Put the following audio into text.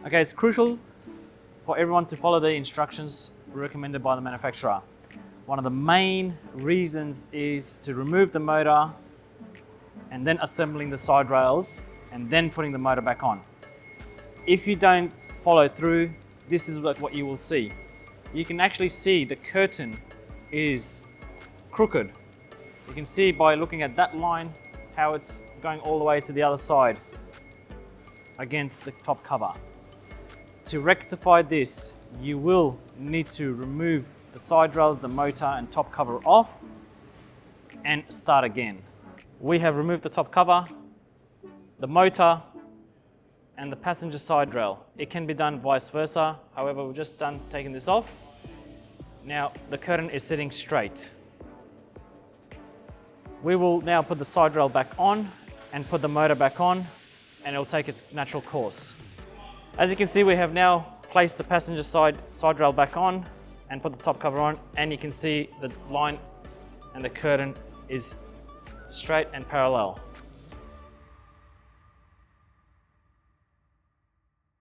Okay, it's crucial for everyone to follow the instructions recommended by the manufacturer. One of the main reasons is to remove the motor and then assembling the side rails and then putting the motor back on. If you don't follow through, this is what you will see. You can actually see the curtain is crooked. You can see by looking at that line how it's going all the way to the other side against the top cover. To rectify this, you will need to remove the side rails, the motor and top cover off and start again. We have removed the top cover, the motor and the passenger side rail. It can be done vice versa. However, we've just taken this off. Now the curtain is sitting straight. We will now put the side rail back on and put the motor back on, and it'll take its natural course. As you can see, we have now placed the passenger side rail back on and put the top cover on, and you can see the line and the curtain is straight and parallel.